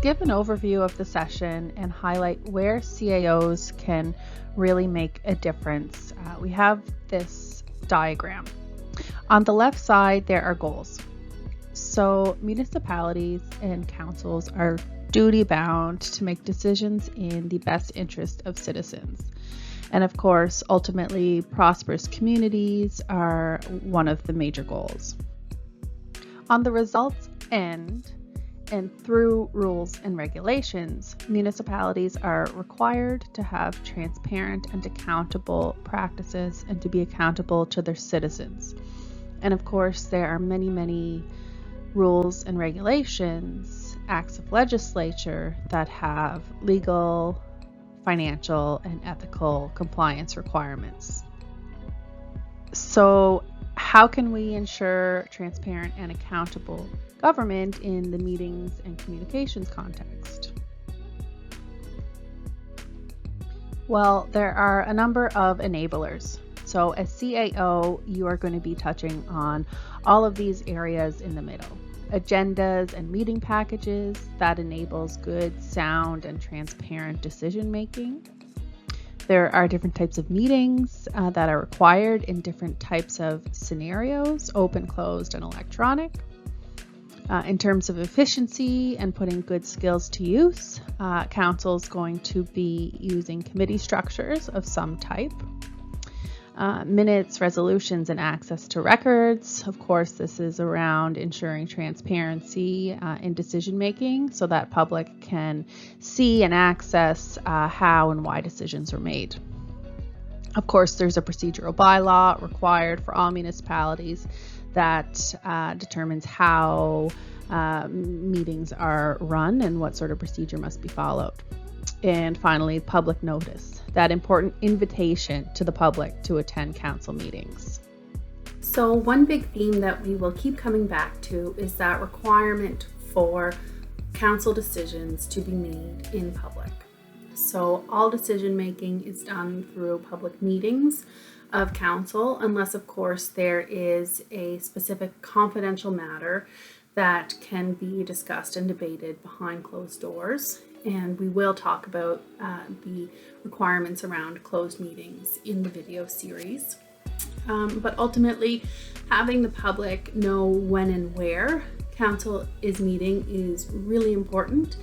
give an overview of the session and highlight where CAOs can really make a difference, we have this diagram. On the left side, there are goals. So municipalities and councils are duty bound to make decisions in the best interest of citizens. And of course, ultimately, prosperous communities are one of the major goals. On the results end, and through rules and regulations, municipalities are required to have transparent and accountable practices and to be accountable to their citizens. And of course, there are many rules and regulations, acts of legislature that have legal, financial, and ethical compliance requirements. So how can we ensure transparent and accountable government in the meetings and communications context? Well, there are a number of enablers. So as CAO, you are going to be touching on all of these areas in the middle. Agendas and meeting packages that enables good, sound, and transparent decision making. There are different types of meetings that are required in different types of scenarios, open, closed, and electronic. In terms of efficiency and putting good skills to use, council is going to be using committee structures of some type. Minutes, resolutions, and access to records. Of course, this is around ensuring transparency in decision making so that public can see and access how and why decisions are made. Of course, there's a procedural bylaw required for all municipalities that determines how meetings are run and what sort of procedure must be followed. And finally, public notice, that important invitation to the public to attend council meetings. So one big theme that we will keep coming back to is that requirement for council decisions to be made in public. So all decision making is done through public meetings of council, unless of course there is a specific confidential matter that can be discussed and debated behind closed doors. And we will talk about the requirements around closed meetings in the video series. But ultimately, having the public know when and where council is meeting is really important.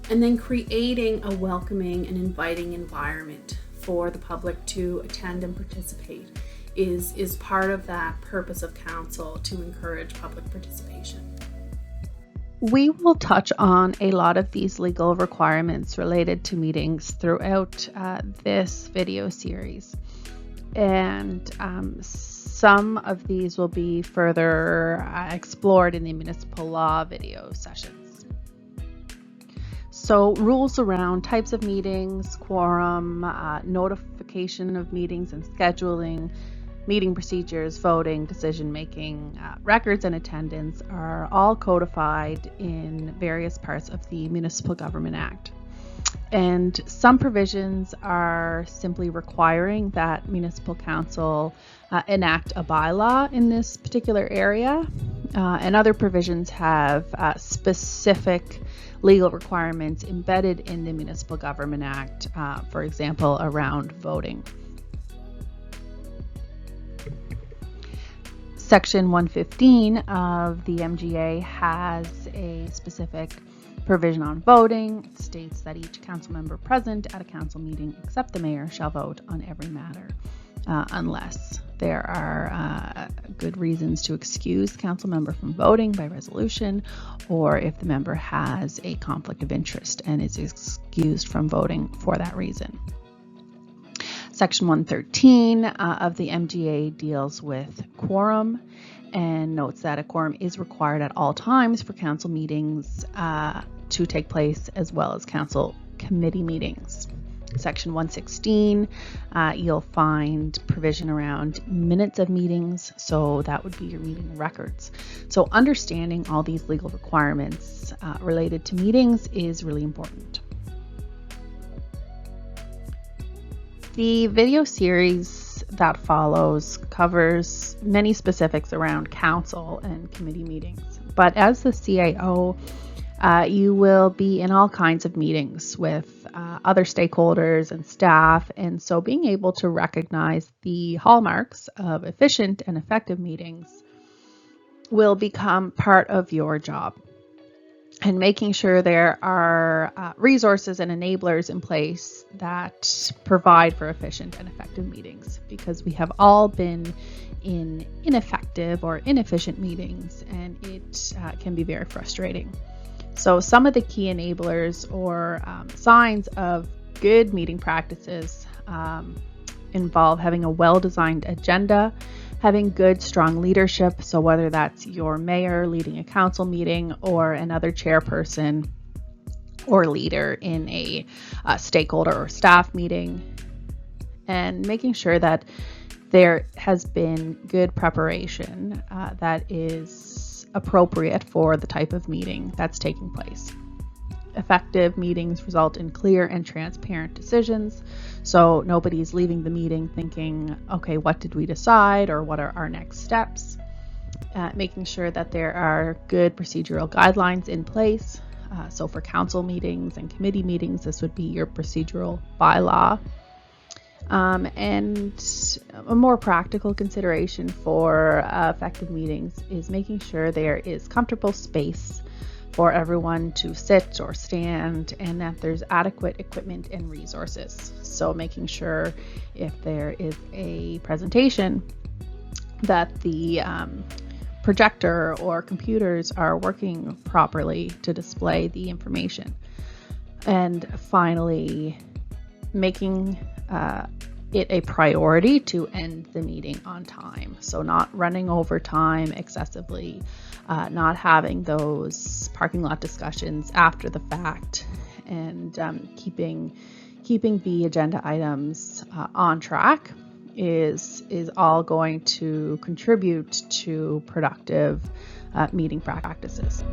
And then creating a welcoming and inviting environment for the public to attend and participate is part of that purpose of council, to encourage public participation. We will touch on a lot of these legal requirements related to meetings throughout this video series. And some of these will be further explored in the municipal law video sessions. So rules around types of meetings, quorum, notification of meetings and scheduling, meeting procedures, voting, decision-making, records, and attendance are all codified in various parts of the Municipal Government Act. And some provisions are simply requiring that municipal council enact a bylaw in this particular area, and other provisions have specific legal requirements embedded in the Municipal Government Act, for example, around voting. Section 115 of the MGA has a specific provision on voting. It states that each council member present at a council meeting except the mayor shall vote on every matter unless there are good reasons to excuse the council member from voting by resolution, or if the member has a conflict of interest and is excused from voting for that reason. Section 113 of the MGA deals with quorum and notes that a quorum is required at all times for council meetings to take place, as well as council committee meetings. Section 116, you'll find provision around minutes of meetings, so that would be your meeting records. So understanding all these legal requirements related to meetings is really important. The video series that follows covers many specifics around council and committee meetings, but as the CAO, You will be in all kinds of meetings with other stakeholders and staff, and so being able to recognize the hallmarks of efficient and effective meetings will become part of your job. And making sure there are resources and enablers in place that provide for efficient and effective meetings, because we have all been in ineffective or inefficient meetings, and it can be very frustrating. So some of the key enablers or signs of good meeting practices involve having a well-designed agenda, having good, strong leadership. So whether that's your mayor leading a council meeting or another chairperson or leader in a stakeholder or staff meeting, and making sure that there has been good preparation that is appropriate for the type of meeting that's taking place. Effective meetings result in clear and transparent decisions, so nobody's leaving the meeting thinking, okay, what did we decide, or what are our next steps? Making sure that there are good procedural guidelines in place. So for council meetings and committee meetings, this would be your procedural bylaw. And a more practical consideration for effective meetings is making sure there is comfortable space for everyone to sit or stand, and that there's adequate equipment and resources. So making sure if there is a presentation that the projector or computers are working properly to display the information. And finally, making it a priority to end the meeting on time. So not running over time excessively, not having those parking lot discussions after the fact, and keeping the agenda items on track is all going to contribute to productive meeting practices.